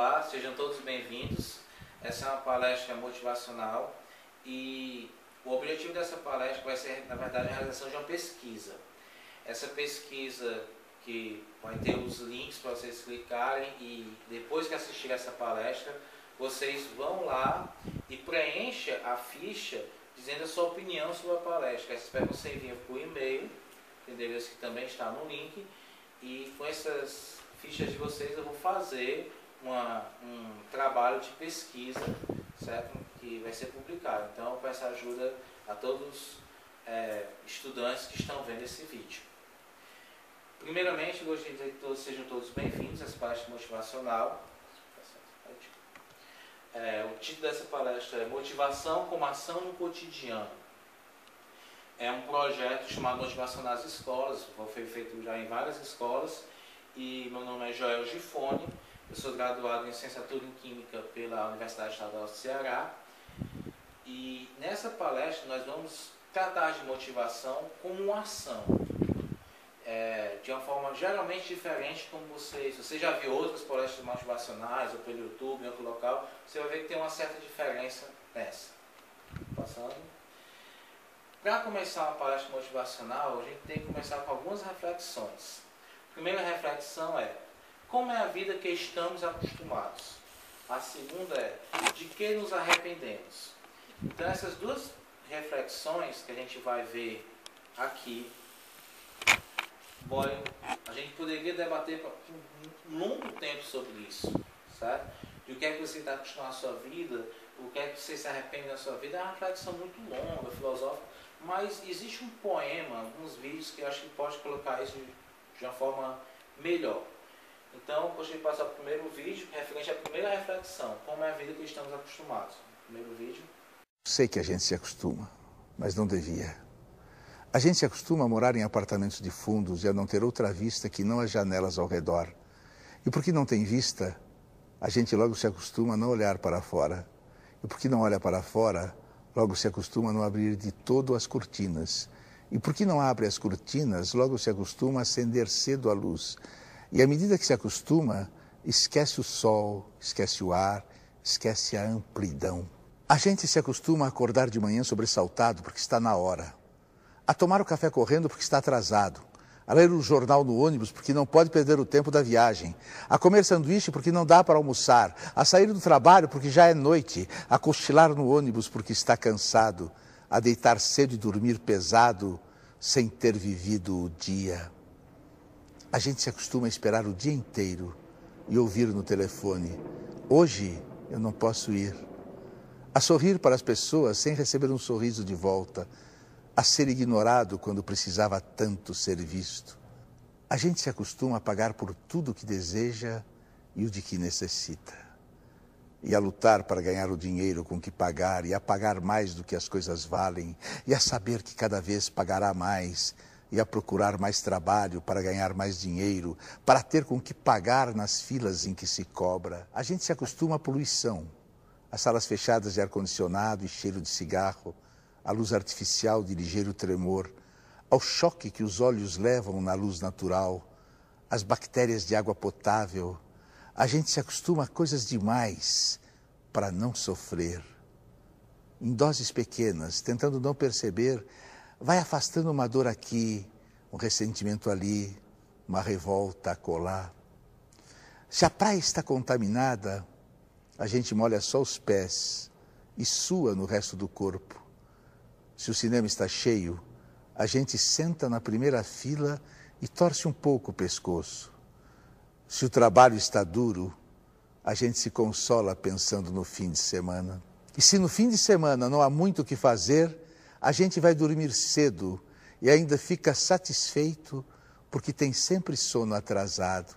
Olá, sejam todos bem-vindos. Essa é uma palestra motivacional e o objetivo dessa palestra vai ser, na verdade, a realização de uma pesquisa. Essa pesquisa que vai ter os links para vocês clicarem e depois que assistir essa palestra, vocês vão lá e preencha a ficha dizendo a sua opinião sobre a palestra. Essa espero que você envie por e-mail, o endereço que também está no link, e com essas fichas de vocês eu vou fazer um trabalho de pesquisa, certo? Que vai ser publicado. Então eu peço ajuda a todos os estudantes que estão vendo esse vídeo. Primeiramente, gostaria de dizer que todos sejam todos bem-vindos a essa palestra motivacional. O título dessa palestra é Motivação como Ação no Cotidiano. É um projeto chamado Motivação nas Escolas, foi feito já em várias escolas, e meu nome é Joel Gifone, eu sou graduado em Licenciatura em Química pela Universidade Estadual do Ceará, e nessa palestra nós vamos tratar de motivação como uma ação, de uma forma geralmente diferente, como você já viu outras palestras motivacionais, ou pelo YouTube, em outro local, você vai ver que tem uma certa diferença nessa. Passando. Para começar uma palestra motivacional, a gente tem que começar com algumas reflexões. A primeira reflexão é, como é a vida que estamos acostumados? A segunda é, de que nos arrependemos? Então essas duas reflexões que a gente vai ver aqui, a gente poderia debater por um longo tempo sobre isso, certo? De o que é que você está acostumado na sua vida, o que é que você se arrepende na sua vida, é uma reflexão muito longa, filosófica, mas existe um poema, alguns vídeos que eu acho que pode colocar isso de uma forma melhor. Então, eu gostaria de passar para o primeiro vídeo, referente à primeira reflexão, como é a vida que estamos acostumados. Primeiro vídeo. Sei que a gente se acostuma, mas não devia. A gente se acostuma a morar em apartamentos de fundos e a não ter outra vista que não as janelas ao redor. E porque não tem vista, a gente logo se acostuma a não olhar para fora. E porque não olha para fora, logo se acostuma a não abrir de todo as cortinas. E porque não abre as cortinas, logo se acostuma a acender cedo a luz. E à medida que se acostuma, esquece o sol, esquece o ar, esquece a amplidão. A gente se acostuma a acordar de manhã sobressaltado porque está na hora. A tomar o café correndo porque está atrasado. A ler o jornal no ônibus porque não pode perder o tempo da viagem. A comer sanduíche porque não dá para almoçar. A sair do trabalho porque já é noite. A cochilar no ônibus porque está cansado. A deitar cedo e dormir pesado sem ter vivido o dia. A gente se acostuma a esperar o dia inteiro e ouvir no telefone: hoje eu não posso ir. A sorrir para as pessoas sem receber um sorriso de volta. A ser ignorado quando precisava tanto ser visto. A gente se acostuma a pagar por tudo o que deseja e o de que necessita. E a lutar para ganhar o dinheiro com que pagar, e a pagar mais do que as coisas valem, e a saber que cada vez pagará mais, e a procurar mais trabalho para ganhar mais dinheiro, para ter com que pagar nas filas em que se cobra. A gente se acostuma à poluição, às salas fechadas de ar-condicionado e cheiro de cigarro, à luz artificial de ligeiro tremor, ao choque que os olhos levam na luz natural, às bactérias de água potável. A gente se acostuma a coisas demais para não sofrer. Em doses pequenas, tentando não perceber, vai afastando uma dor aqui, um ressentimento ali, uma revolta acolá. Se a praia está contaminada, a gente molha só os pés e sua no resto do corpo. Se o cinema está cheio, a gente senta na primeira fila e torce um pouco o pescoço. Se o trabalho está duro, a gente se consola pensando no fim de semana. E se no fim de semana não há muito o que fazer, a gente vai dormir cedo e ainda fica satisfeito porque tem sempre sono atrasado.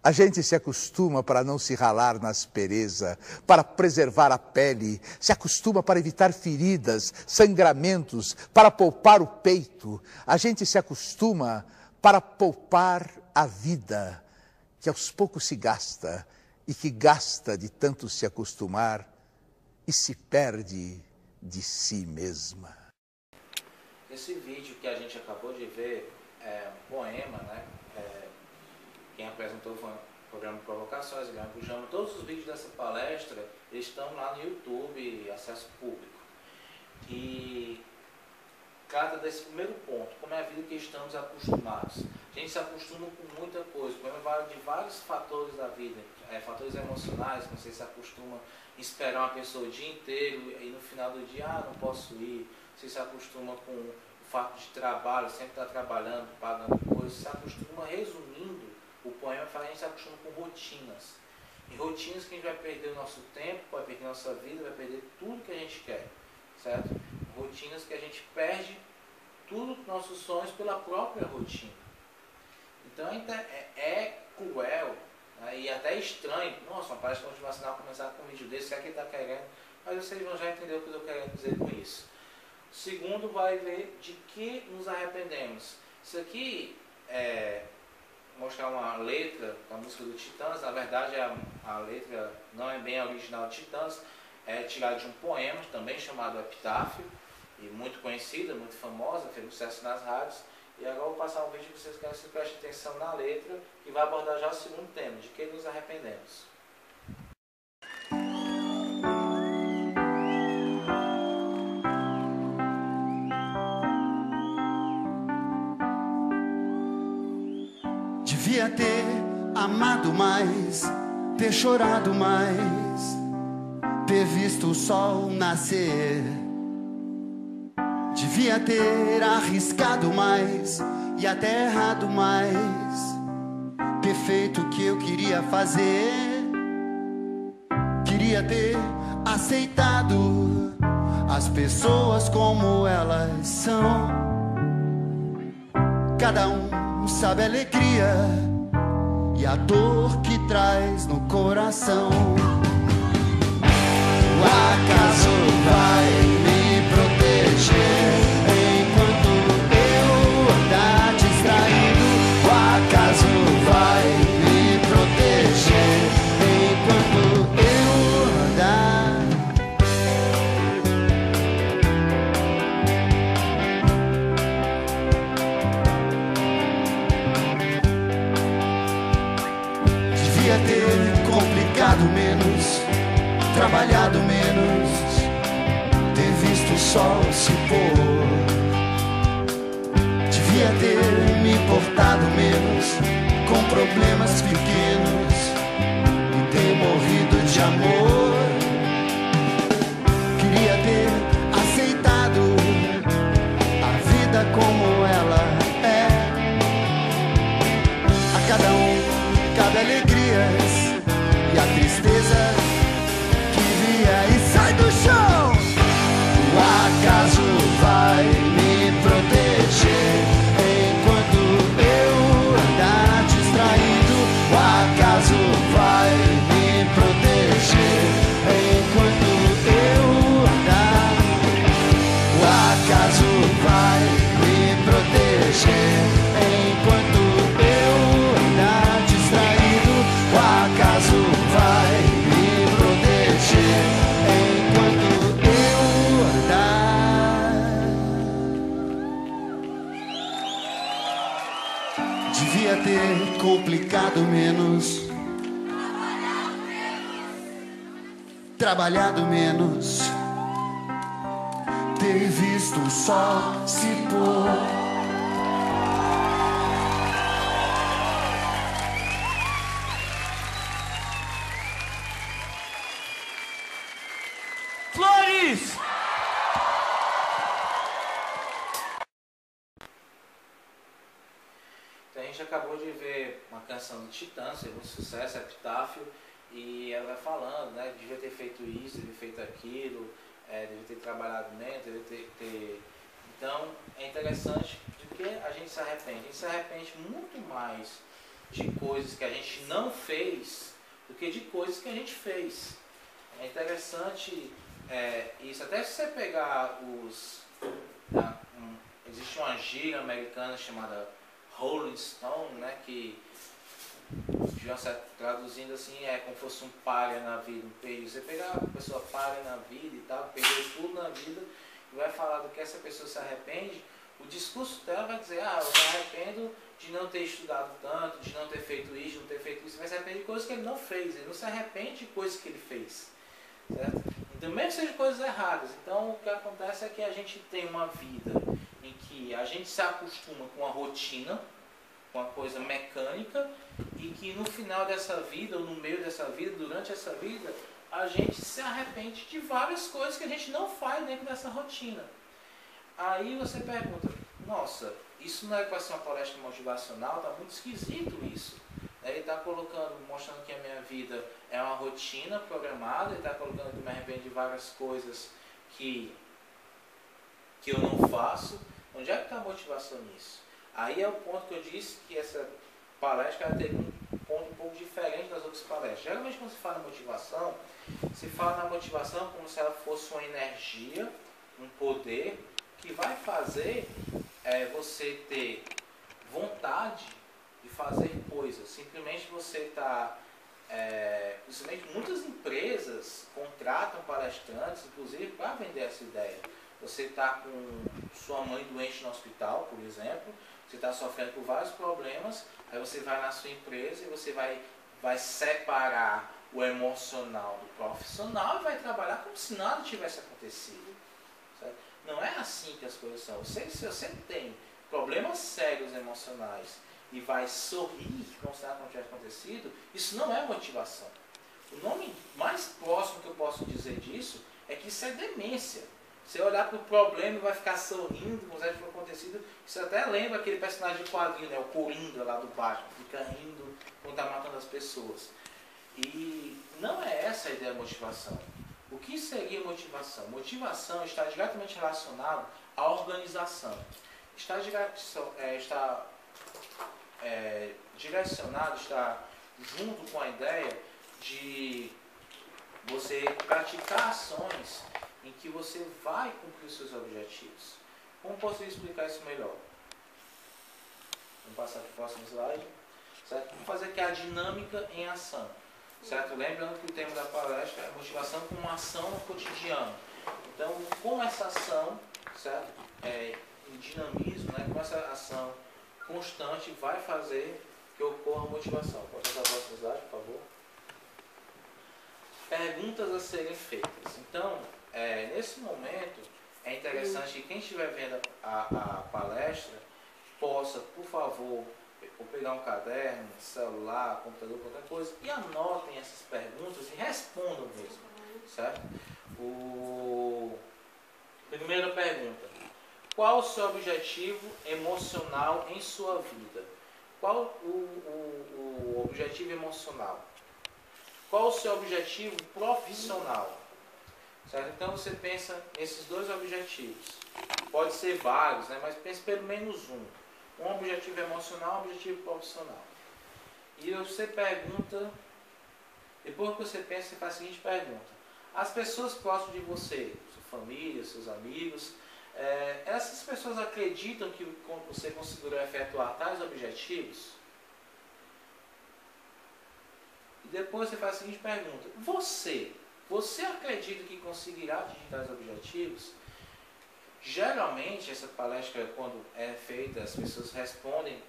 A gente se acostuma para não se ralar na aspereza, para preservar a pele, se acostuma para evitar feridas, sangramentos, para poupar o peito. A gente se acostuma para poupar a vida, que aos poucos se gasta e que gasta de tanto se acostumar e se perde de si mesma. Esse vídeo que a gente acabou de ver é um poema, né? Quem apresentou foi programa Provocações, programa Pujama, todos os vídeos dessa palestra eles estão lá no YouTube, acesso público. E trata desse primeiro ponto, como é a vida que estamos acostumados. A gente se acostuma com muita coisa, o problema vale de vários fatores da vida, fatores emocionais, como você se acostuma a esperar uma pessoa o dia inteiro e no final do dia, não posso ir. Você se acostuma com o fato de trabalho, sempre estar trabalhando, pagando coisas, se acostuma, resumindo, o poema fala, a gente se acostuma com rotinas. E rotinas que a gente vai perder o nosso tempo, vai perder a nossa vida, vai perder tudo que a gente quer, certo? Rotinas que a gente perde tudo os nossos sonhos pela própria rotina. Então é cruel, né, e até estranho. Nossa, uma palestra motivacional começar com um vídeo desse, será que ele está querendo? Mas vocês vão já entender o que eu estou querendo dizer com isso. Segundo, vai ver de que nos arrependemos. Isso aqui mostrar uma letra da música do Titãs. Na verdade, a letra não é bem a original de Titãs, é tirada de um poema, também chamado Epitáfio, e muito conhecida, muito famosa, fez sucesso nas rádios. E agora eu vou passar um vídeo que vocês querem que prestem atenção na letra, que vai abordar já o segundo tema, de que nos arrependemos. Devia ter amado mais, ter chorado mais, ter visto o sol nascer. Devia ter arriscado mais e até errado mais, ter feito o que eu queria fazer. Queria ter aceitado as pessoas como elas são. Cada um sabe a alegria e a dor que traz no coração. O acaso vai me proteger enquanto eu andar distraído. O acaso vai me proteger enquanto eu andar. Devia ter complicado menos, trabalhado menos, ter visto o sol se pôr. Devia ter me importado menos com problemas pequenos e ter morrido de amor. Queria ter aceitado a vida como ela é. A cada um cabe alegrias e a tristeza que via e sai do chão. O acaso vai me proteger enquanto eu andar distraído. O acaso vai me proteger enquanto eu andar. O acaso vai me proteger enquanto eu andar distraído. O acaso vai me proteger enquanto eu andar. Devia ter complicado menos, trabalhado menos, ter visto o sol se pôr. Flores! Então a gente acabou de ver uma canção do Titãs, teve um sucesso, Epitáfio, e ela vai falando, né, devia ter feito isso, devia ter feito aquilo, devia ter trabalhado menos, devia ter... Então é interessante porque a gente se arrepende. A gente se arrepende muito mais de coisas que a gente não fez do que de coisas que a gente fez. É interessante isso, até se você pegar existe uma gíria americana chamada Rolling Stone, né, que traduzindo assim é como se fosse um palha na vida, um perigo. Você pegar uma pessoa palha na vida e tal, perdeu tudo na vida e vai falar do que essa pessoa se arrepende, o discurso dela vai dizer, eu me arrependo de não ter estudado tanto, de não ter feito isso, de não ter feito isso. Você vai se arrepender de coisas que ele não fez, ele não se arrepende de coisas que ele fez, certo? Então, mesmo que sejam coisas erradas, então o que acontece é que a gente tem uma vida em que a gente se acostuma com a rotina, com a coisa mecânica, e que no final dessa vida, ou no meio dessa vida, durante essa vida, a gente se arrepende de várias coisas que a gente não faz dentro dessa rotina. Aí você pergunta, nossa, isso não é para ser uma palestra motivacional, está muito esquisito isso. Ele está colocando, mostrando que a minha vida é uma rotina programada, ele está colocando que eu me arrependo de várias coisas que eu não faço. Onde é que está a motivação nisso? Aí é o ponto que eu disse que essa palestra ela tem um ponto um pouco diferente das outras palestras. Geralmente quando se fala em motivação, se fala na motivação como se ela fosse uma energia, um poder, que vai fazer você ter vontade de fazer coisas. Simplesmente você está... simplesmente muitas empresas contratam palestrantes, inclusive, para vender essa ideia. Você está com sua mãe doente no hospital, por exemplo, você está sofrendo por vários problemas, aí você vai na sua empresa e você vai separar o emocional do profissional e vai trabalhar como se nada tivesse acontecido. Certo? Não é assim que as coisas são. Se você tem problemas sérios emocionais e vai sorrir como se nada não tivesse acontecido, isso não é motivação. O nome mais próximo que eu posso dizer disso é que isso é demência. Você olhar para o problema e vai ficar sorrindo como se tivesse acontecido. Isso até lembra aquele personagem de quadrinho, né? O Coringa lá do Batman, fica rindo quando está matando as pessoas. E não é essa a ideia da motivação. O que seria motivação? Motivação está diretamente relacionado à organização. Está direcionado, está junto com a ideia de você praticar ações em que você vai cumprir os seus objetivos. Como posso explicar isso melhor? Vamos passar para o próximo slide. Certo? Vamos fazer aqui a dinâmica em ação. Certo? Lembrando que o tema da palestra é motivação como uma ação no cotidiano. Então, como essa ação, certo? Em dinamismo, né? Como essa ação constante vai fazer que ocorra a motivação. Pode passar para o próximo slide, por favor. Perguntas a serem feitas. Então, nesse momento, é interessante que quem estiver vendo a palestra possa, por favor, ou pegar um caderno, celular, computador, qualquer coisa, e anotem essas perguntas e respondam mesmo. Certo? Primeira pergunta. Qual o seu objetivo emocional em sua vida? Qual o objetivo emocional? Qual o seu objetivo profissional? Certo? Então você pensa nesses dois objetivos. Pode ser vários, né? Mas pense pelo menos um. Um objetivo emocional, um objetivo profissional. E você pergunta, depois que você pensa, você faz a seguinte pergunta. As pessoas próximas de você, sua família, seus amigos, essas pessoas acreditam que você conseguirá efetuar tais objetivos? E depois você faz a seguinte pergunta. Você acredita que conseguirá atingir tais objetivos? Geralmente, essa palestra, quando é feita, as pessoas respondem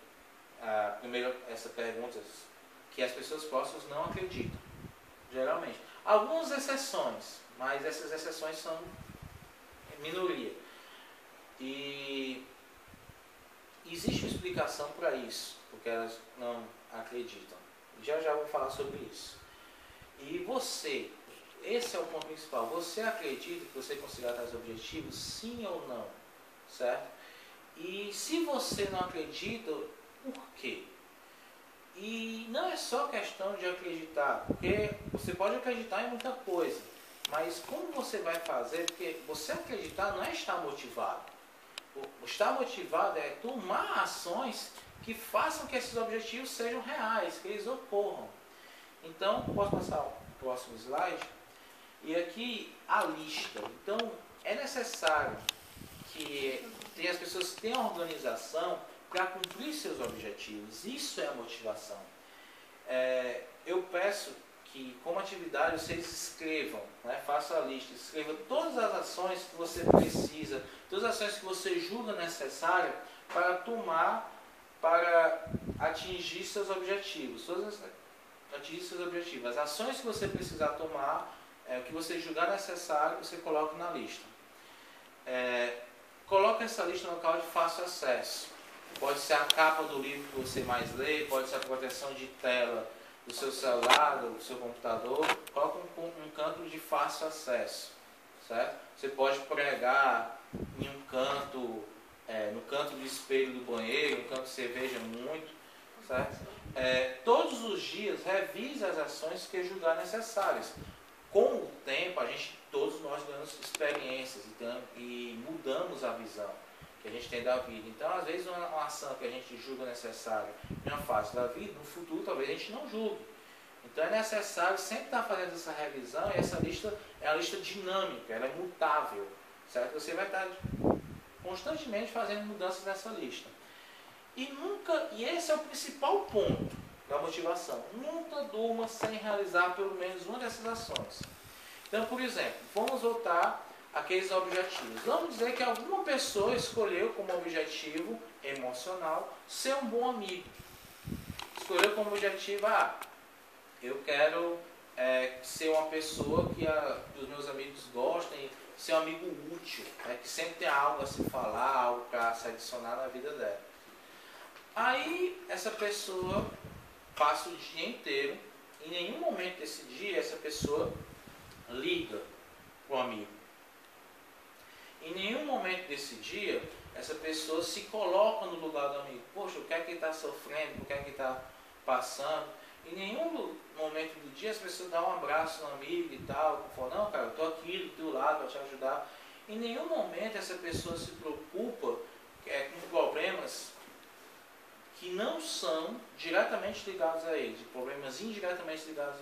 primeiro essa pergunta que as pessoas próximas não acreditam. Geralmente. Algumas exceções, mas essas exceções são minoria. E existe uma explicação para isso, porque elas não acreditam. Já vou falar sobre isso. E você, esse é o ponto principal. Você acredita que você conseguirá tais objetivos, sim ou não? Certo? E se você não acredita, por quê? E não é só questão de acreditar, porque você pode acreditar em muita coisa, mas como você vai fazer? Porque você acreditar não é estar motivado. Estar motivado é tomar ações que façam que esses objetivos sejam reais, que eles ocorram. Então, posso passar o próximo slide? E aqui a lista. Então, é necessário que as pessoas tenham organização para cumprir seus objetivos. Isso é a motivação. Eu peço que, como atividade, vocês escrevam, né? Façam a lista, escrevam todas as ações que você precisa, todas as ações que você julga necessárias para tomar, para atingir seus objetivos. atingir seus objetivos. As ações que você precisar tomar, o que você julgar necessário, você coloca na lista. Coloque essa lista no local de fácil acesso. Pode ser a capa do livro que você mais lê, pode ser a proteção de tela do seu celular, do seu computador. Coloque um canto de fácil acesso, certo? Você pode pregar em um canto, no canto do espelho do banheiro, no canto que você veja muito, certo? Todos os dias, revise as ações que julgar necessárias. Com o tempo, todos nós ganhamos experiências e mudamos a visão que a gente tem da vida. Então, às vezes, uma ação que a gente julga necessária em uma fase da vida, no futuro, talvez a gente não julgue. Então, é necessário sempre estar fazendo essa revisão, e essa lista é uma lista dinâmica, ela é mutável, certo? Você vai estar constantemente fazendo mudanças nessa lista. E esse é o principal ponto da motivação. Nunca durma sem realizar pelo menos uma dessas ações. Então, por exemplo, vamos voltar àqueles objetivos. Vamos dizer que alguma pessoa escolheu como objetivo emocional ser um bom amigo. Escolheu como objetivo, eu quero ser uma pessoa que os meus amigos gostem, ser um amigo útil, que sempre tem algo a se falar, algo para se adicionar na vida dela. Aí, essa pessoa passa o dia inteiro, em nenhum momento desse dia, essa pessoa liga para o amigo. Em nenhum momento desse dia, essa pessoa se coloca no lugar do amigo. Poxa, o que é que ele está sofrendo? O que é que ele está passando? Em nenhum momento do dia, essa pessoa dá um abraço no amigo e tal. Fala, não, cara, eu estou aqui do teu lado para te ajudar. Em nenhum momento essa pessoa se preocupa com problemas que não são diretamente ligados a ele, problemas indiretamente ligados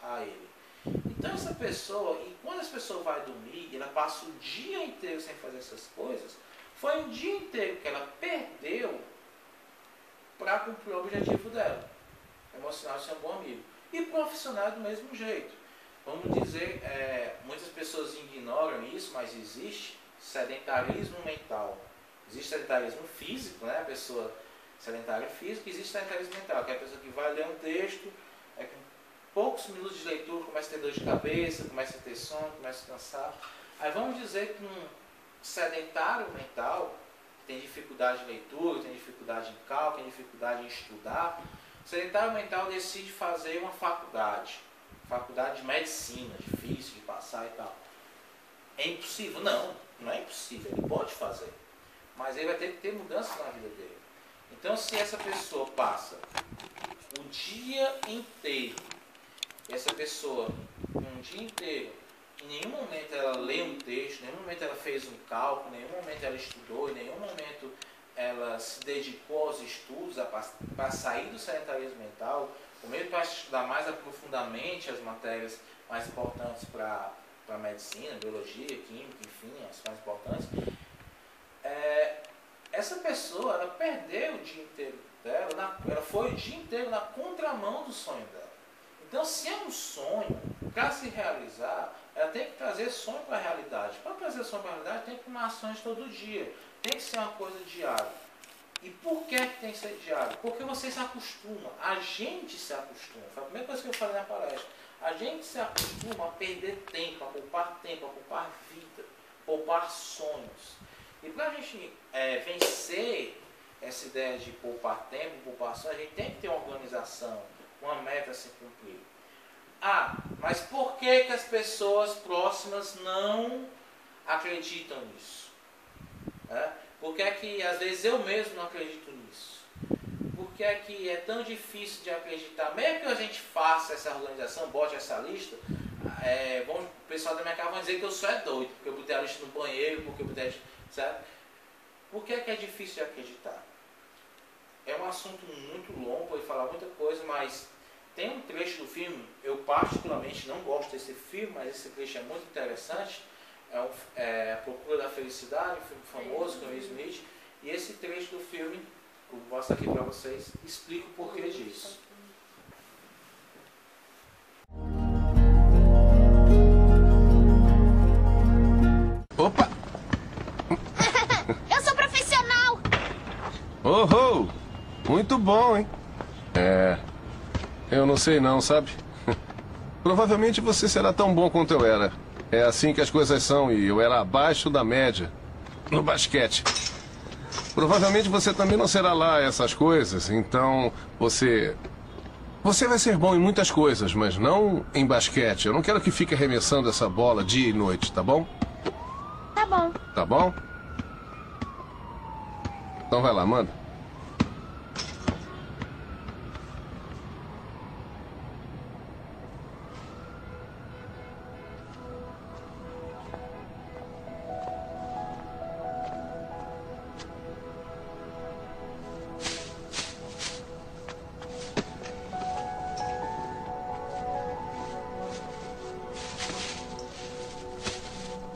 a ele. Então essa pessoa, e quando essa pessoa vai dormir, ela passa o dia inteiro sem fazer essas coisas, foi um dia inteiro que ela perdeu para cumprir o objetivo dela. Emocional de ser um bom amigo. E profissional do mesmo jeito. Vamos dizer, muitas pessoas ignoram isso, mas existe sedentarismo mental. Existe sedentarismo físico, né? A pessoa sedentária física, existe sedentarismo mental, que é a pessoa que vai ler um texto, com poucos minutos de leitura começa a ter dor de cabeça, começa a ter sono, começa a cansar. Aí vamos dizer que um sedentário mental, que tem dificuldade de leitura, tem dificuldade em cálculo, tem dificuldade em estudar, o sedentário mental decide fazer uma faculdade de medicina, difícil de passar e tal. É impossível? Não, não é impossível, ele pode fazer, mas ele vai ter que ter mudanças na vida dele. Então, se essa pessoa passa o dia inteiro, essa pessoa, um dia inteiro, em nenhum momento ela lê um texto, em nenhum momento ela fez um cálculo, em nenhum momento ela estudou, em nenhum momento ela se dedicou aos estudos para sair do sedentarismo mental, ou mesmo para estudar mais aprofundadamente as matérias mais importantes para a medicina, biologia, química, enfim, as mais importantes, essa pessoa, ela perdeu o dia inteiro dela, ela foi o dia inteiro na contramão do sonho dela. Então, se é um sonho, para se realizar, ela tem que trazer sonho para a realidade. Para trazer sonho para a realidade, tem que tomar ações todo dia. Tem que ser uma coisa diária. E por que tem que ser diário? Porque você se acostuma, a gente se acostuma. Foi a primeira coisa que eu falei na palestra. A gente se acostuma a perder tempo, a poupar vida, poupar sonhos. E para a gente vencer essa ideia de poupar tempo, poupar sonhos, a gente tem que ter uma organização, uma meta a ser cumprida. Mas por que as pessoas próximas não acreditam nisso? Por que é que às vezes eu mesmo não acredito nisso? Por que é que é tão difícil de acreditar? Mesmo que a gente faça essa organização, bote essa lista, o pessoal da minha casa vai dizer que eu sou doido, porque eu botei a lista no banheiro, porque eu botei, certo? Por que é difícil de acreditar? É um assunto muito longo, pode falar muita coisa, mas tem um trecho do filme, eu particularmente não gosto desse filme, mas esse trecho é muito interessante, A Procura da Felicidade, um filme famoso com Will Smith, e esse trecho do filme, eu vou mostrar aqui para vocês, explica o porquê disso. Opa! Eu sou profissional! Oh, muito bom, hein? Eu não sei não, sabe? Provavelmente você será tão bom quanto eu era. É assim que as coisas são e eu era abaixo da média no basquete. Provavelmente você também não será lá essas coisas, então você vai ser bom em muitas coisas, mas não em basquete. Eu não quero que fique arremessando essa bola dia e noite, tá bom? Tá bom. Tá bom? Então vai lá, manda.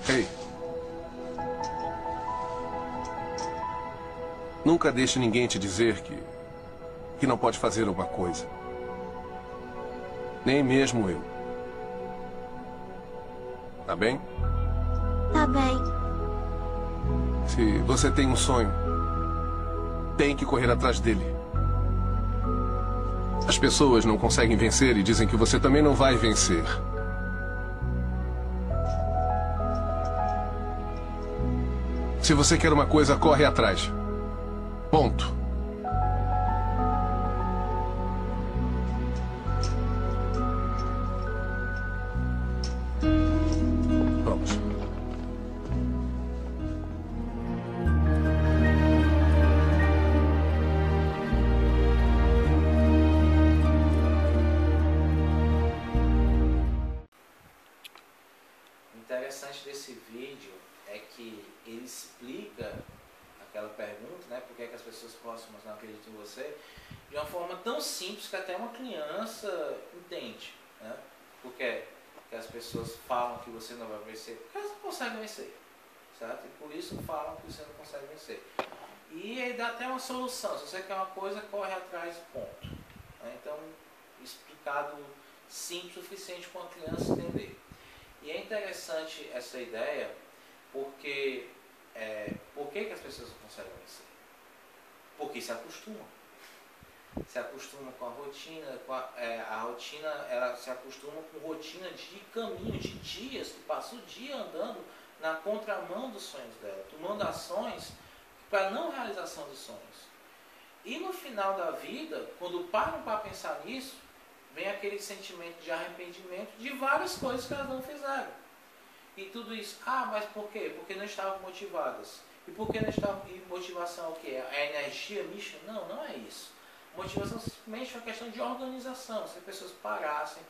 Ei. Nunca deixe ninguém te dizer que não pode fazer uma coisa. Nem mesmo eu. Tá bem? Tá bem. Se você tem um sonho, tem que correr atrás dele. As pessoas não conseguem vencer e dizem que você também não vai vencer. Se você quer uma coisa, corre atrás. Ponto. Vamos. O interessante desse vídeo é que ele explica aquela pergunta, né, por que as pessoas próximas não acreditam em você, de uma forma tão simples que até uma criança entende, né? Porque as pessoas falam que você não vai vencer, porque elas não conseguem vencer, certo? E por isso falam que você não consegue vencer. E aí dá até uma solução, se você quer uma coisa, corre atrás, ponto. Né? Então, explicado simples o suficiente para uma criança entender. E é interessante essa ideia, porque por que as pessoas não conseguem vencer? Porque se acostumam. Se acostuma com a rotina, a rotina, ela se acostuma com rotina de caminho, de dias, que passa o dia andando na contramão dos sonhos dela, tomando ações para não realização dos sonhos. E no final da vida, quando param para pensar nisso, vem aquele sentimento de arrependimento de várias coisas que elas não fizeram. E tudo isso, mas por quê? Porque não estavam motivadas. E por que não estavam? E motivação é o quê? É a energia mixa? Não, não é isso. Motivação simplesmente é uma questão de organização. Se as pessoas parassem,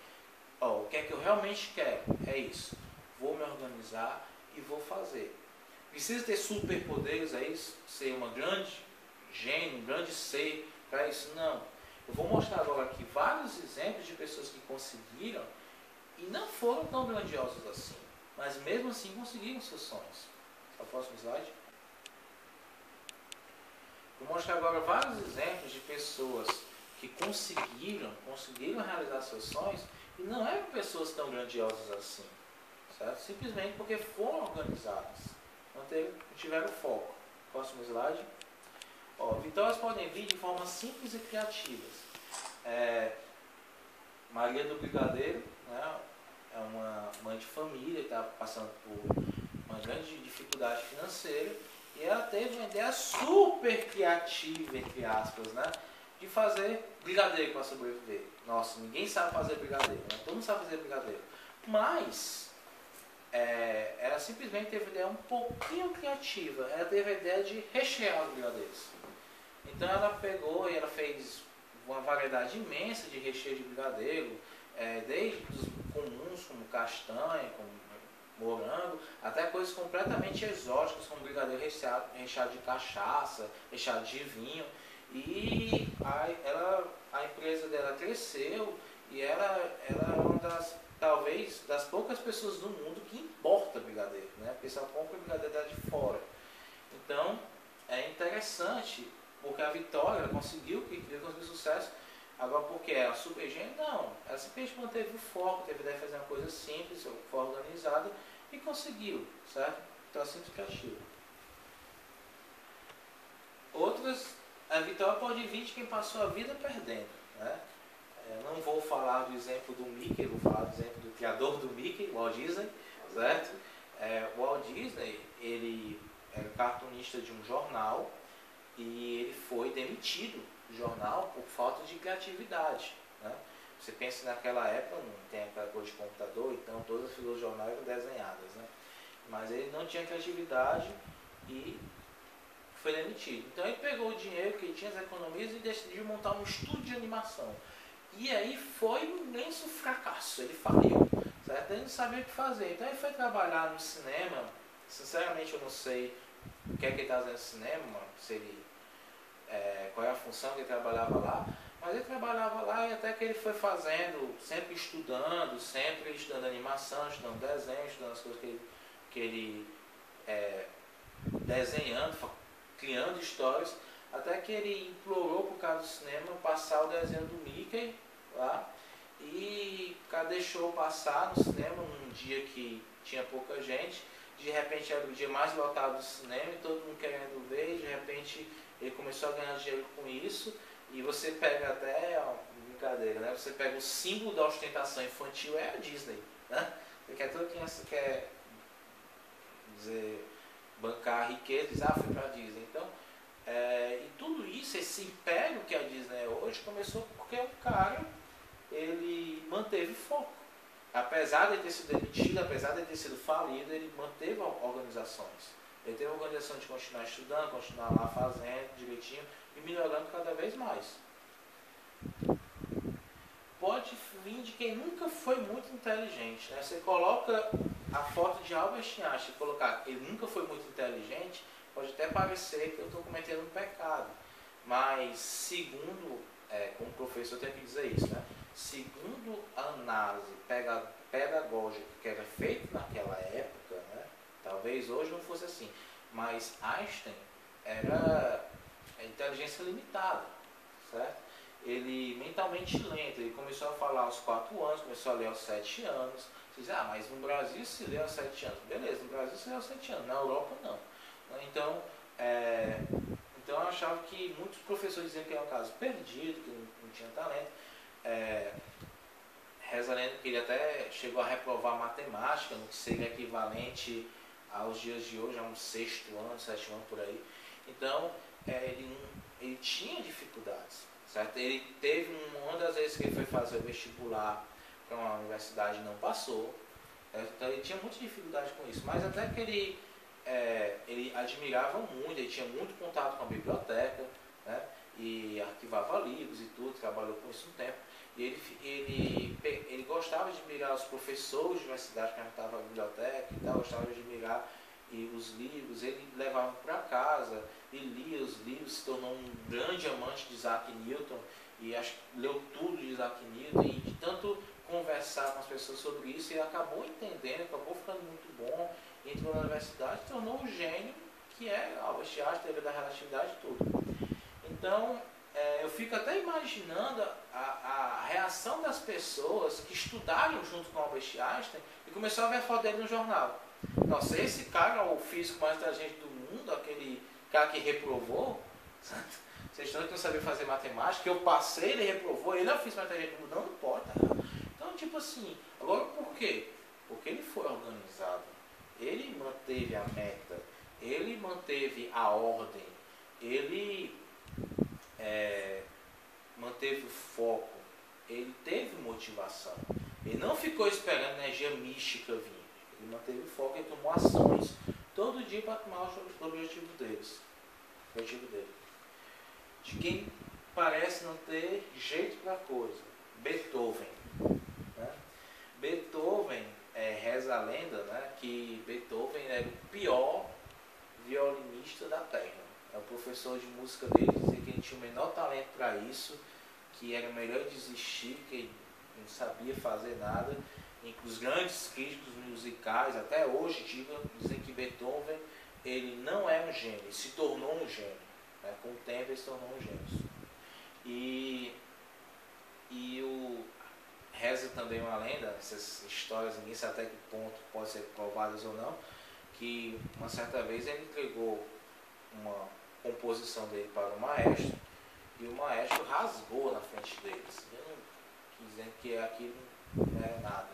o que é que eu realmente quero? É isso. Vou me organizar e vou fazer. Precisa ter superpoderes, é isso? Ser uma grande gênio, um grande ser para isso? Não. Eu vou mostrar agora aqui vários exemplos de pessoas que conseguiram e não foram tão grandiosos assim. Mas mesmo assim conseguiram seus sonhos. O próximo slide. Vou mostrar agora vários exemplos de pessoas que conseguiram realizar seus sonhos e não eram pessoas tão grandiosas assim, certo? Simplesmente porque foram organizadas, não tiveram foco. Próximo slide. Vitórias podem vir de forma simples e criativas. Maria do Brigadeiro, né, é uma mãe de família que está passando por uma grande dificuldade financeira. E ela teve uma ideia super criativa, entre aspas, né? De fazer brigadeiro para sobreviver. Nossa, ninguém sabe fazer brigadeiro, né? Todo mundo sabe fazer brigadeiro. Mas, ela simplesmente teve uma ideia um pouquinho criativa. Ela teve a ideia de rechear os brigadeiros. Então ela pegou e ela fez uma variedade imensa de recheio de brigadeiro, desde os comuns, como castanha, como morango, até coisas completamente exóticas, como brigadeiro recheado de cachaça, recheado de vinho. E a empresa dela cresceu e ela é uma das, talvez, das poucas pessoas do mundo que importa brigadeiro, né? O pessoal compra brigadeiro dela de fora. Então, é interessante, porque a Vitória conseguiu sucesso. Agora, porque ela super gênio? Não. Ela simplesmente manteve o foco, teve a ideia de fazer uma coisa simples, foi organizada e conseguiu, certo? Então, é simples e criativo. Outras, a vitória pode vir de quem passou a vida perdendo, né? Não vou exemplo do Mickey, vou falar do exemplo do criador do Mickey, Walt Disney, certo? O Walt Disney, ele era cartunista de um jornal e ele foi demitido do jornal por falta de criatividade, né? Você pensa naquela época, não tem aquela coisa de computador, então todas as figuras do jornal eram desenhadas, né? Mas ele não tinha criatividade e foi demitido. Então ele pegou o dinheiro que ele tinha, as economias, e decidiu montar um estúdio de animação. E aí foi um imenso fracasso, ele faliu, certo? Ele não sabia o que fazer. Então ele foi trabalhar no cinema. Sinceramente eu não sei o que é que ele está fazendo no cinema, se ele, qual é a função que ele trabalhava lá. Mas ele trabalhava lá e até que ele foi fazendo, sempre estudando animação, estudando desenho, estudando as coisas que ele desenhando, criando histórias, até que ele implorou para o cara do cinema passar o desenho do Mickey lá, e o cara deixou passar no cinema num dia que tinha pouca gente. De repente era o dia mais lotado do cinema e todo mundo querendo ver, e de repente ele começou a ganhar dinheiro com isso. E você pega até, brincadeira, né? Você pega o símbolo da ostentação infantil, é a Disney, né? Porque toda criança quer dizer, bancar a riqueza, diz, foi pra Disney. Então, e tudo isso, esse império que a Disney é hoje, começou porque o cara, ele manteve foco. Apesar de ter sido demitido, apesar de ter sido falido, ele manteve organizações. Ele teve a organização de continuar estudando, continuar lá fazendo direitinho e melhorando cada vez mais. Pode vir de quem nunca foi muito inteligente, né? Você coloca a foto de Albert Einstein e colocar ele nunca foi muito inteligente, pode até parecer que eu estou cometendo um pecado. Mas segundo, como professor eu tenho que dizer isso, né? Segundo a análise pedagógica que era feita naquela época, né? Talvez hoje não fosse assim, mas Einstein era inteligência limitada, certo? Ele mentalmente lento, ele começou a falar aos 4 anos, começou a ler aos 7 anos. Você diz, mas no Brasil se lê aos 7 anos. Beleza, no Brasil se lê aos 7 anos, na Europa não. Então eu achava que muitos professores diziam que era um caso perdido, que não tinha talento. Reza a lenda que ele até chegou a reprovar matemática, no que seria equivalente aos dias de hoje, a um 6º ano, 7º ano por aí. Então, ele tinha dificuldades, certo? Ele teve uma das vezes que ele foi fazer o vestibular para uma universidade e não passou, certo? Então ele tinha muita dificuldade com isso, mas até que ele admirava muito, ele tinha muito contato com a biblioteca, né? E arquivava livros e tudo, trabalhou com isso um tempo. E ele gostava de admirar os professores de universidade que estavam na biblioteca e tal, gostava de admirar os livros, ele levava para casa e lia os livros, se tornou um grande amante de Isaac Newton e leu tudo de Isaac Newton, e de tanto conversar com as pessoas sobre isso, ele acabou entendendo, acabou ficando muito bom, entrou na universidade, se tornou um gênio que é Albert Einstein, teoria da relatividade e tudo. Então, eu fico até imaginando a reação das pessoas que estudaram junto com Albert Einstein e começaram a ver a foto dele no jornal. Nossa, esse cara é o físico mais inteligente do mundo, aquele cara que reprovou, vocês estão que não sabia fazer matemática, eu passei, ele reprovou, ele é o físico mais inteligente do mundo, não pode. Então, tipo assim, agora por quê? Porque ele foi organizado, ele manteve a meta, ele manteve a ordem, ele manteve o foco, ele teve motivação, ele não ficou esperando a energia mística vir, ele manteve o foco e tomou ações todo dia para tomar o objetivo dele. De quem parece não ter jeito para coisa, Beethoven, né? Beethoven, reza a lenda, né, que Beethoven era o pior violinista da Terra. O professor de música dele dizia que ele tinha o menor talento para isso, que era melhor desistir, que ele não sabia fazer nada. E os grandes críticos musicais, até hoje, dizem que Beethoven ele não é um gênio, ele se tornou um gênio. Né? Com o tempo ele se tornou um gênio. E reza também uma lenda, essas histórias, ninguém sabe até que ponto podem ser provadas ou não, que uma certa vez ele entregou uma composição dele para o maestro e o maestro rasgou na frente deles, dizendo que aquilo não era nada.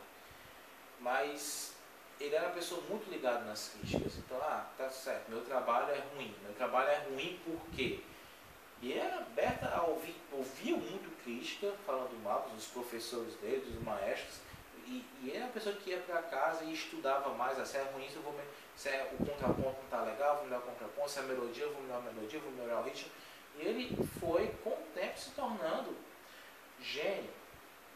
Mas ele era uma pessoa muito ligada nas críticas. Então, tá certo, meu trabalho é ruim. Meu trabalho é ruim por quê? E era aberta a ouvia muito crítica, falando mal dos professores dele, dos maestros. E ele era uma pessoa que ia para casa e estudava mais. Se é ruim, se é o contraponto não está legal, vou melhorar o contraponto. Se é a melodia, eu vou melhorar a melodia, vou melhorar o ritmo. E ele foi, com o tempo, se tornando gênio.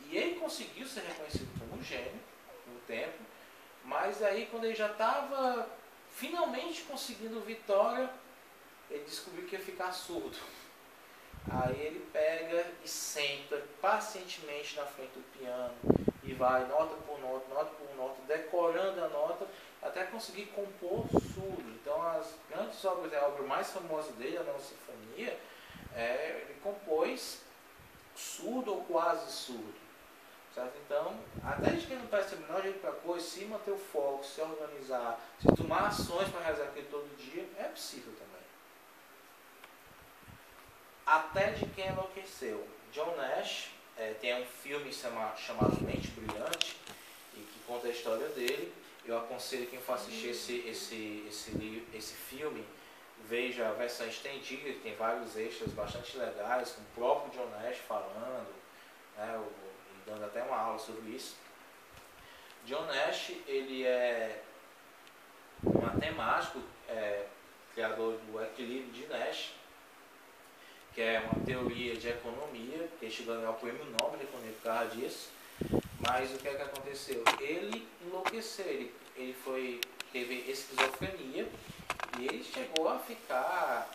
E ele conseguiu ser reconhecido como gênio, com o tempo. Mas aí, quando ele já estava finalmente conseguindo vitória, ele descobriu que ia ficar surdo. Aí ele pega e senta pacientemente na frente do piano e vai nota por nota, decorando a nota, até conseguir compor surdo. Então as grandes obras, a obra mais famosa dele, a Nona Sinfonia, ele compôs surdo ou quase surdo. Certo? Então, até de quem não presta o menor jeito para coisa, se manter o foco, se organizar, se tomar ações para realizar aquilo todo dia, é possível também. Até de quem enlouqueceu. John Nash tem um filme chamado Mente Brilhante, e que conta a história dele. Eu aconselho quem for assistir esse filme, veja a versão estendida, que tem vários extras bastante legais, com o próprio John Nash falando, né, e dando até uma aula sobre isso. John Nash, ele é um matemático, criador do equilíbrio de Nash, que é uma teoria de economia, que ele chegou a ganhar o prêmio Nobel de Economia por causa disso. Mas o que é que aconteceu? Ele enlouqueceu, ele teve esquizofrenia e ele chegou a ficar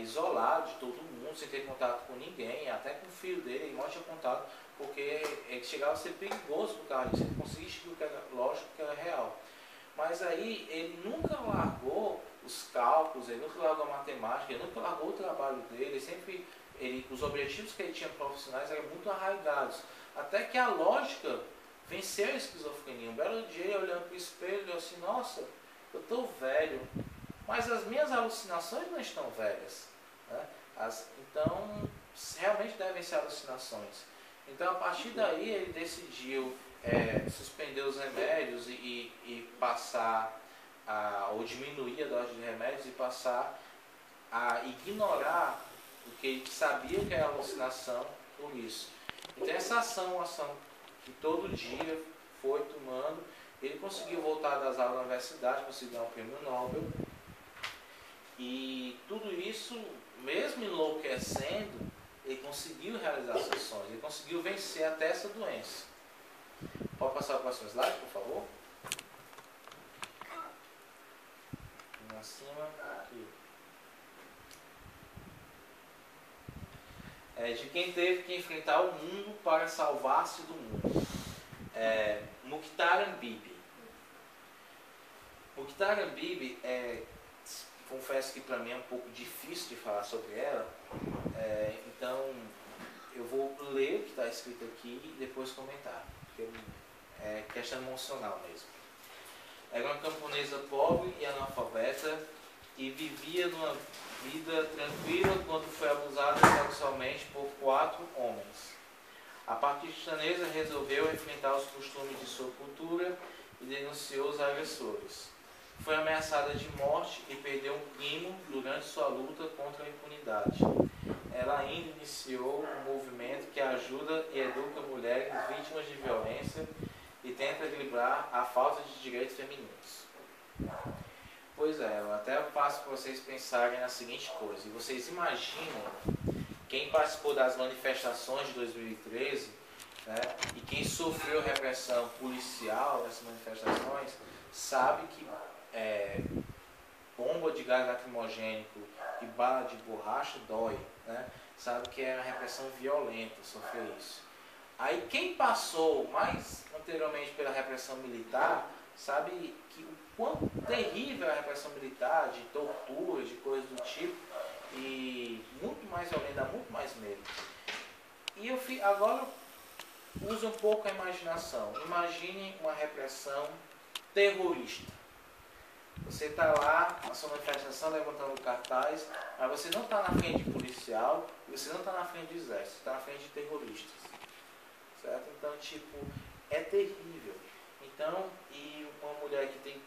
isolado de todo mundo, sem ter contato com ninguém, até com o filho dele, ele não tinha contato, porque ele chegava a ser perigoso por causa disso, ele conseguia enxergar que era lógico, que era real. Mas aí ele nunca largou os cálculos, ele nunca largou a matemática, ele nunca largou o trabalho dele, os objetivos que ele tinha profissionais eram muito arraigados. Até que a lógica venceu a esquizofrenia. Um belo dia, ele olhando para o espelho, ele assim, nossa, eu estou velho, mas as minhas alucinações não estão velhas. Né? Então, realmente devem ser alucinações. Então, a partir daí, ele decidiu suspender os remédios e passar ou diminuir a dose de remédios e passar a ignorar o que ele sabia que era alucinação por isso. Então essa ação que todo dia foi tomando, ele conseguiu voltar das aulas na universidade, conseguiu ganhar o prêmio Nobel. E tudo isso, mesmo enlouquecendo, ele conseguiu realizar seus sonhos, ele conseguiu vencer até essa doença. Pode passar para o próximo slide, por favor? Acima, aqui. De quem teve que enfrentar o mundo para salvar-se do mundo. Mukhtar Bibi. Mukhtar Bibi, confesso que para mim é um pouco difícil de falar sobre ela, então eu vou ler o que está escrito aqui e depois comentar, porque é questão emocional mesmo. Era uma camponesa pobre e analfabeta e vivia numa vida tranquila quando foi abusada sexualmente por 4 homens. A paquistanesa resolveu enfrentar os costumes de sua cultura e denunciou os agressores. Foi ameaçada de morte e perdeu um primo durante sua luta contra a impunidade. Ela ainda iniciou um movimento que ajuda e educa mulheres vítimas de violência e tenta equilibrar a falta de direitos femininos. Pois eu até passo para vocês pensarem na seguinte coisa. E vocês imaginam, quem participou das manifestações de 2013, né, e quem sofreu repressão policial nessas manifestações, sabe que bomba de gás lacrimogênico e bala de borracha dói, né? Sabe que é uma repressão violenta sofrer isso. Aí quem passou mais anteriormente pela repressão militar sabe que o quão terrível é a repressão militar, de tortura, de coisas do tipo, e muito mais violenta, dá muito mais medo. E agora use um pouco a imaginação. Imagine uma repressão terrorista. Você está lá na sua manifestação levantando cartaz, mas você não está na frente de policial, e você não está na frente de exército, você está na frente de terroristas. Certo? Então tipo, é terrível. Então, e uma mulher que tem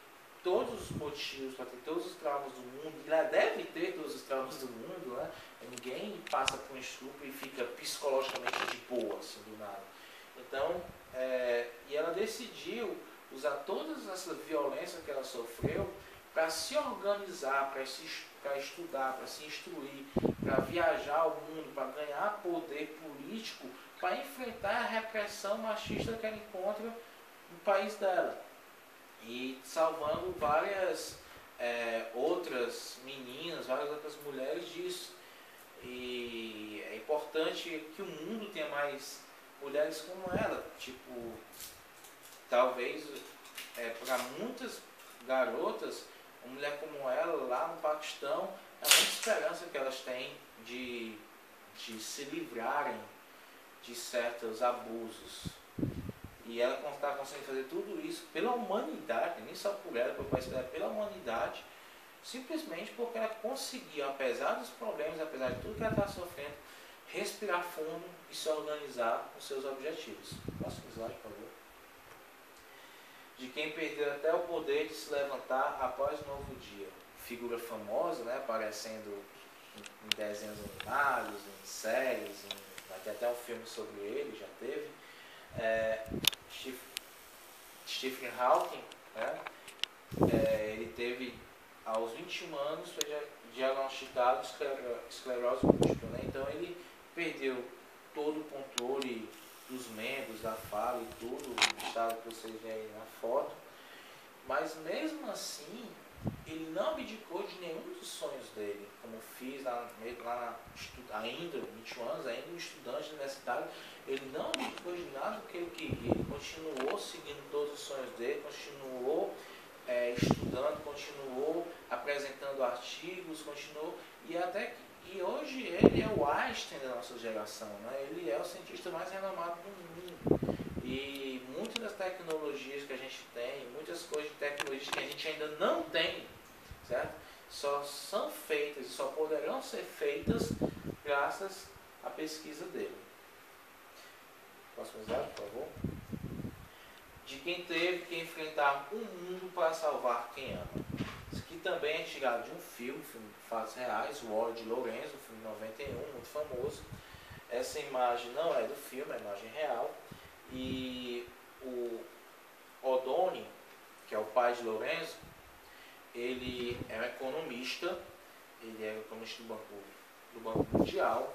todos os motivos para ter todos os traumas do mundo, e ela deve ter todos os traumas do mundo, né? Ninguém passa por um estupro e fica psicologicamente de boa, assim, do nada. Então, e ela decidiu usar toda essa violência que ela sofreu para se organizar, para estudar, para se instruir, para viajar ao mundo, para ganhar poder político, para enfrentar a repressão machista que ela encontra no país dela. E salvando várias outras meninas, várias outras mulheres disso. E é importante que o mundo tenha mais mulheres como ela. Tipo, talvez para muitas garotas, uma mulher como ela lá no Paquistão, é muita esperança que elas têm de se livrarem de certos abusos. E ela está conseguindo fazer tudo isso pela humanidade, nem só por ela, pela humanidade, simplesmente porque ela conseguiu, apesar dos problemas, apesar de tudo que ela está sofrendo, respirar fundo e se organizar com seus objetivos. Próximo slide, por favor. De quem perdeu até o poder de se levantar após o novo dia. Figura famosa, né, aparecendo em desenhos animados, em séries, vai ter até um filme sobre ele, já teve. Stephen Hawking, né? Ele teve, aos 21 anos, foi diagnosticado esclerose múltipla, né? Então ele perdeu todo o controle dos membros, da fala e tudo, o estado que vocês veem aí na foto, mas mesmo assim ele não abdicou de nenhum dos sonhos dele, como fiz ainda 21 anos, ainda um estudante universitário. Ele não abdicou de nada do que ele queria, ele continuou seguindo todos os sonhos dele, continuou estudando, continuou apresentando artigos, continuou, e hoje ele é o Einstein da nossa geração, né? Ele é o cientista mais renomado do mundo. E muitas das tecnologias que a gente tem, muitas coisas de tecnologias que a gente ainda não tem, certo? Só são feitas e só poderão ser feitas graças à pesquisa dele. Próximo slide, por favor. De quem teve que enfrentar um mundo para salvar quem ama. Isso aqui também é tirado de um filme de fatos reais, o Óleo de Lorenzo, filme de 91, muito famoso. Essa imagem não é do filme, é imagem real. E o O'Donnell, que é o pai de Lorenzo, ele é um economista, ele é economista do Banco Mundial,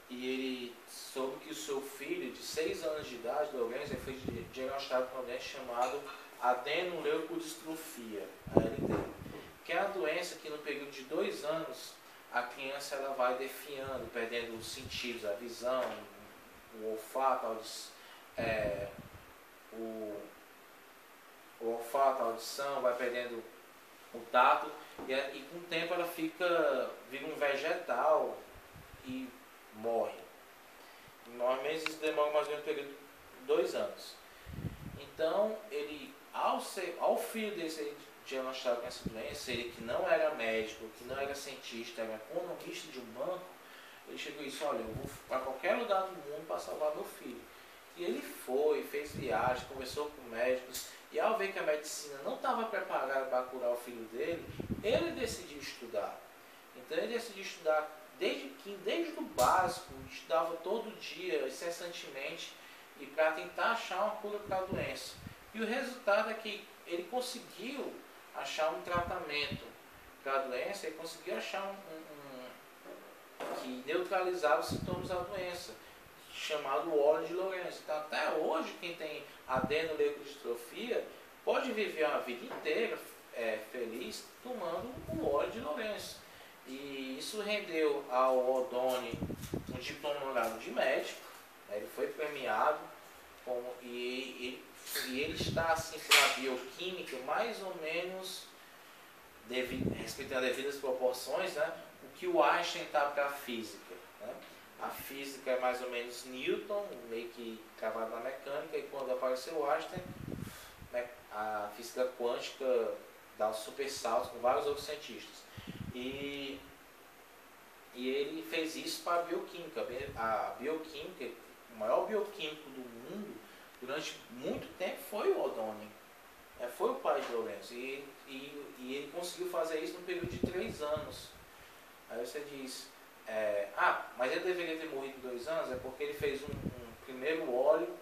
e ele soube que o seu filho, de 6 anos de idade, Lorenzo, foi diagnosticado com uma doença chamada adenoleucodistrofia, ALD, que é a doença que no período de 2 anos a criança ela vai definhando, perdendo os sentidos, a visão, o olfato, a audição, vai perdendo o tato, e com o tempo ela vira um vegetal e morre. Normalmente isso demora mais ou menos um período de 2 anos. Então, ele, ao filho dele ser diagnosticado com essa doença, ele que não era médico, que não era cientista, era economista de um banco, ele chegou e disse: olha, eu vou para qualquer lugar do mundo para salvar meu filho. E ele foi, fez viagem, conversou com médicos, e ao ver que a medicina não estava preparada para curar o filho dele, ele decidiu estudar. Então ele decidiu estudar desde o básico, estudava todo dia, incessantemente, e para tentar achar uma cura para a doença. E o resultado é que ele conseguiu achar um tratamento para a doença, ele conseguiu achar que neutralizava os sintomas da doença, chamado óleo de Lorenzo. Então até hoje quem tem adenoleucodistrofia pode viver uma vida inteira feliz tomando o óleo de Lorenzo. E isso rendeu ao O'Donnell um diplomado de médico, né? Ele foi premiado e ele está assim para a bioquímica mais ou menos respeitando as devidas proporções, né? O que o Einstein está para a física, né? A física é mais ou menos Newton, meio que cravado na mecânica, e quando apareceu o Einstein, né, a física quântica dá um super salto com vários outros cientistas. E ele fez isso para a bioquímica. A bioquímica, o maior bioquímico do mundo, durante muito tempo foi o O'Donnell, foi o pai de Lourenço, e ele conseguiu fazer isso no período de 3 anos. Aí você diz, mas ele deveria ter morrido em 2 anos, é porque ele fez um primeiro óleo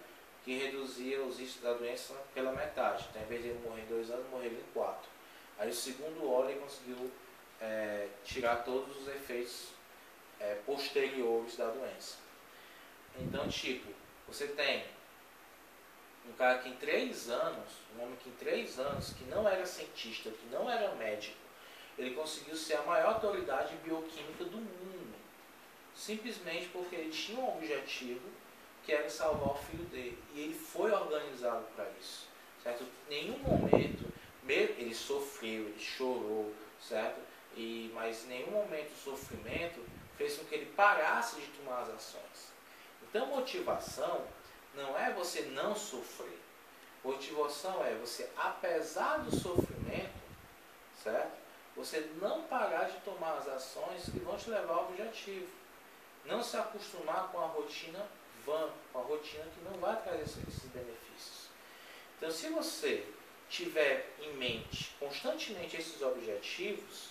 que reduzia os riscos da doença pela metade. Então, em vez de ele morrer em 2 anos, morreu em 4. Aí o segundo óleo ele conseguiu tirar todos os efeitos posteriores da doença. Então, tipo, você tem um cara que em 3 anos, um homem que em 3 anos, que não era cientista, que não era médico, ele conseguiu ser a maior autoridade bioquímica do mundo, simplesmente porque ele tinha um objetivo, que era salvar o filho dele, e ele foi organizado para isso, certo? Em nenhum momento, ele sofreu, ele chorou, certo? Mas em nenhum momento o sofrimento fez com que ele parasse de tomar as ações. Então, motivação não é você não sofrer. Motivação é você, apesar do sofrimento, certo? Você não parar de tomar as ações que vão te levar ao objetivo. Não se acostumar com a rotina vã, com a rotina que não vai trazer esses benefícios. Então, se você tiver em mente constantemente esses objetivos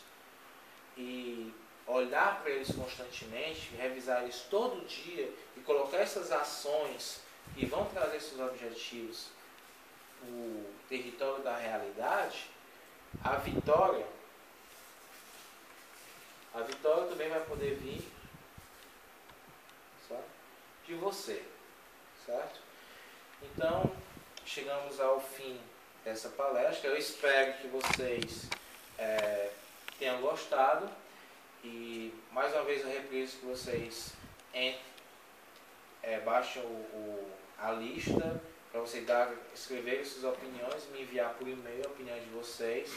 e olhar para eles constantemente, revisar eles todo dia e colocar essas ações que vão trazer esses objetivos no território da realidade, a vitória também vai poder vir, certo? De você, certo? Então, chegamos ao fim dessa palestra. Eu espero que vocês tenham gostado, e mais uma vez eu repriso que vocês baixem a lista para vocês escreverem suas opiniões, me enviar por e-mail a opinião de vocês,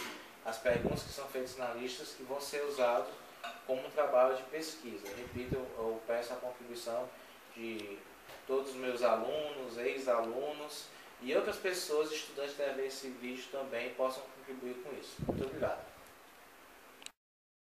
as perguntas que são feitas na lista que vão ser usadas como um trabalho de pesquisa. Repito, eu peço a contribuição de todos os meus alunos, ex-alunos e outras pessoas, estudantes que devem ver esse vídeo também, possam contribuir com isso. Muito obrigado.